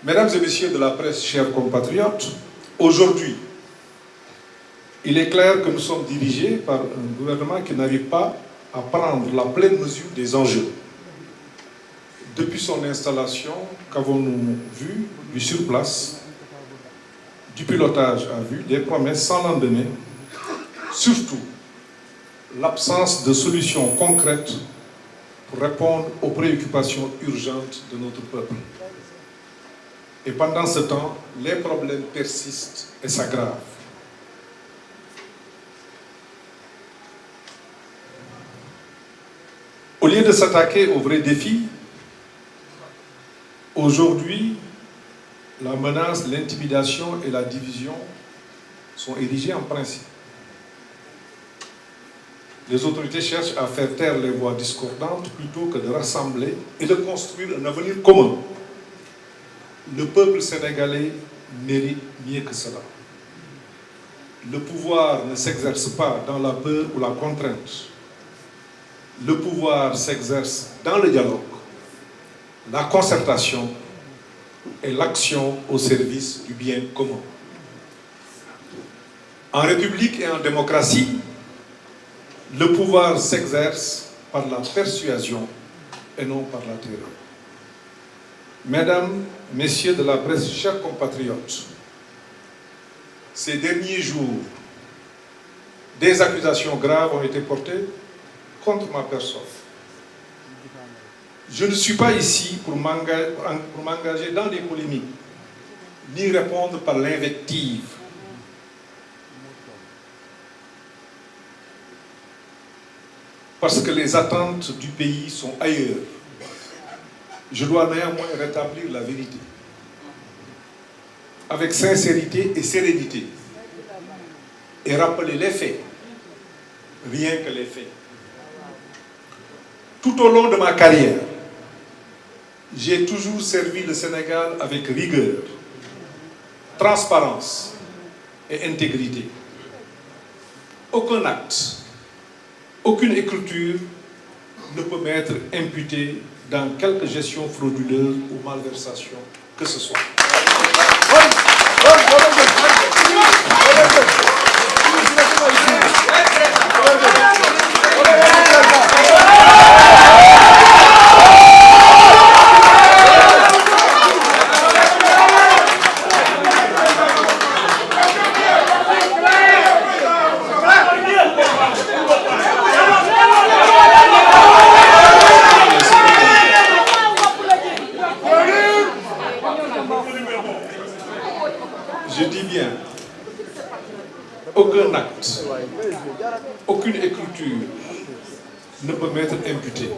Mesdames et messieurs de la presse, chers compatriotes, aujourd'hui, il est clair que nous sommes dirigés par un gouvernement qui n'arrive pas à prendre la pleine mesure des enjeux. Depuis son installation, qu'avons-nous vu du surplace, du pilotage à vue, des promesses sans lendemain, surtout l'absence de solutions concrètes pour répondre aux préoccupations urgentes de notre peuple. Et pendant ce temps, les problèmes persistent et s'aggravent. Au lieu de s'attaquer aux vrais défis, aujourd'hui, la menace, l'intimidation et la division sont érigées en principe. Les autorités cherchent à faire taire les voix discordantes plutôt que de rassembler et de construire un avenir commun. Le peuple sénégalais mérite mieux que cela. Le pouvoir ne s'exerce pas dans la peur ou la contrainte. Le pouvoir s'exerce dans le dialogue, la concertation et l'action au service du bien commun. En République et en démocratie, le pouvoir s'exerce par la persuasion et non par la terreur. Mesdames, Messieurs de la presse, chers compatriotes, ces derniers jours, des accusations graves ont été portées contre ma personne. Je ne suis pas ici pour m'engager dans des polémiques, ni répondre par l'invective. Parce que les attentes du pays sont ailleurs. Je dois néanmoins rétablir la vérité, avec sincérité et sérénité, et rappeler les faits, rien que les faits. Tout au long de ma carrière, j'ai toujours servi le Sénégal avec rigueur, transparence et intégrité. Aucun acte, aucune écriture ne peut m'être imputée dans quelque gestion frauduleuse ou malversation que ce soit. Je dis bien, aucun acte, aucune écriture ne peut m'être imputée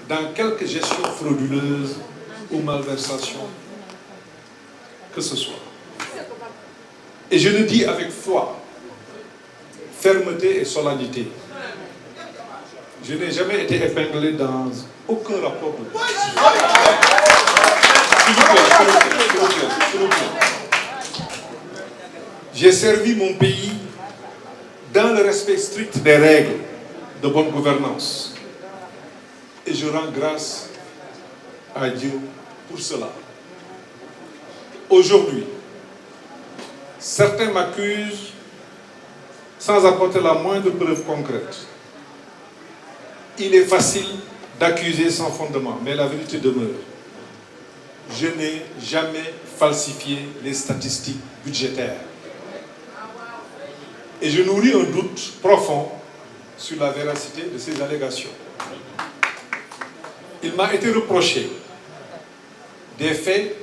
dans quelque gestion frauduleuse ou malversation que ce soit. Et je le dis avec foi, fermeté et solennité. Je n'ai jamais été épinglé dans aucun rapport de police. S'il vous plaît. J'ai servi mon pays dans le respect strict des règles de bonne gouvernance. Et je rends grâce à Dieu pour cela. Aujourd'hui, certains m'accusent sans apporter la moindre preuve concrète. Il est facile d'accuser sans fondement, mais la vérité demeure. Je n'ai jamais falsifié les statistiques budgétaires. Et je nourris un doute profond sur la véracité de ces allégations. Il m'a été reproché des faits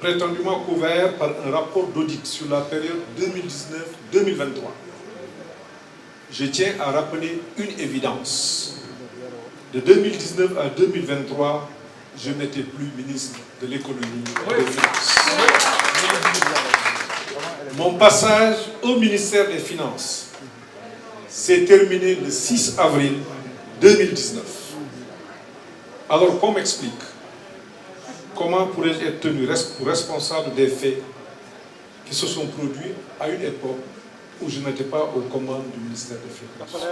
prétendument couverts par un rapport d'audit sur la période 2019-2023. Je tiens à rappeler une évidence. De 2019 à 2023, je n'étais plus ministre de l'économie et des finances. Mon passage au ministère des Finances s'est terminé le 6 avril 2019. Alors qu'on m'explique comment pourrais-je être tenu pour responsable des faits qui se sont produits à une époque où je n'étais pas aux commandes du ministère des Finances.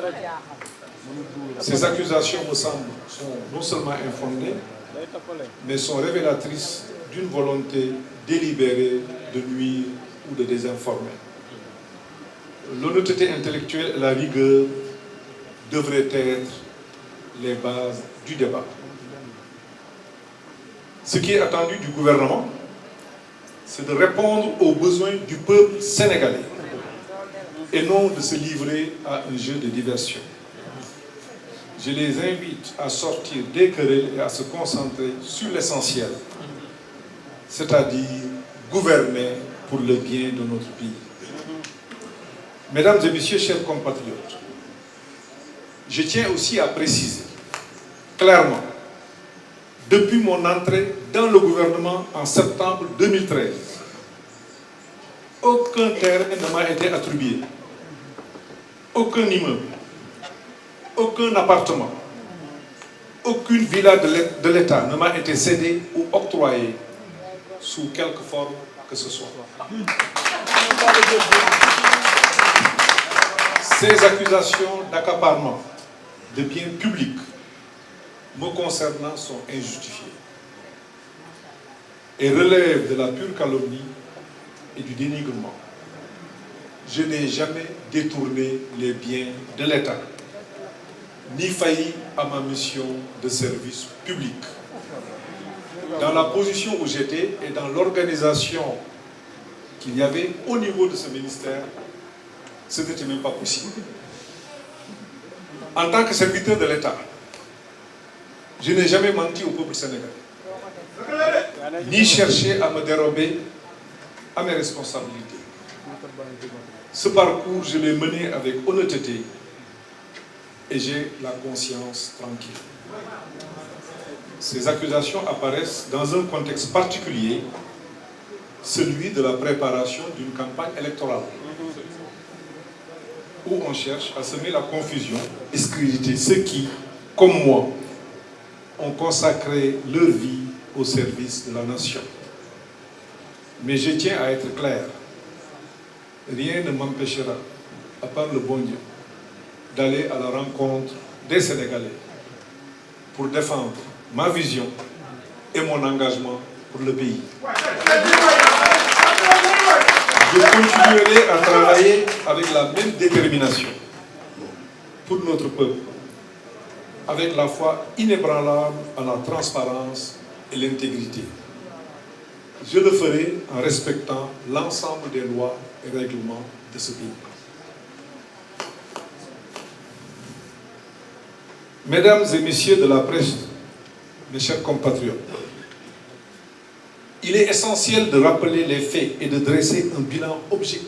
Ces accusations me semblent sont non seulement infondées, mais sont révélatrices d'une volonté délibérée de nuire ou de désinformer. L'honnêteté intellectuelle et la rigueur devraient être les bases du débat. Ce qui est attendu du gouvernement, c'est de répondre aux besoins du peuple sénégalais et non de se livrer à un jeu de diversion. Je les invite à sortir des querelles et à se concentrer sur l'essentiel, c'est-à-dire gouverner pour le bien de notre pays. Mesdames et messieurs, chers compatriotes, je tiens aussi à préciser clairement, depuis mon entrée dans le gouvernement en septembre 2013, aucun terrain ne m'a été attribué, aucun immeuble, aucun appartement, aucune villa de l'État ne m'a été cédée ou octroyée sous quelque forme que ce soit. Ces accusations d'accaparement de biens publics me concernant sont injustifiées et relèvent de la pure calomnie et du dénigrement. Je n'ai jamais détourné les biens de l'État, ni failli à ma mission de service public. Dans la position où j'étais et dans l'organisation qu'il y avait au niveau de ce ministère, ce n'était même pas possible. En tant que serviteur de l'État, je n'ai jamais menti au peuple sénégalais, ni cherché à me dérober à mes responsabilités. Ce parcours, je l'ai mené avec honnêteté et j'ai la conscience tranquille. Ces accusations apparaissent dans un contexte particulier, celui de la préparation d'une campagne électorale, où on cherche à semer la confusion et scrutiner ceux qui, comme moi, ont consacré leur vie au service de la nation. Mais je tiens à être clair, rien ne m'empêchera, à part le bon Dieu, d'aller à la rencontre des Sénégalais pour défendre ma vision et mon engagement pour le pays. Je continuerai à travailler avec la même détermination pour notre peuple, avec la foi inébranlable en la transparence et l'intégrité. Je le ferai en respectant l'ensemble des lois et règlements de ce pays. Mesdames et messieurs de la presse, mes chers compatriotes, il est essentiel de rappeler les faits et de dresser un bilan objectif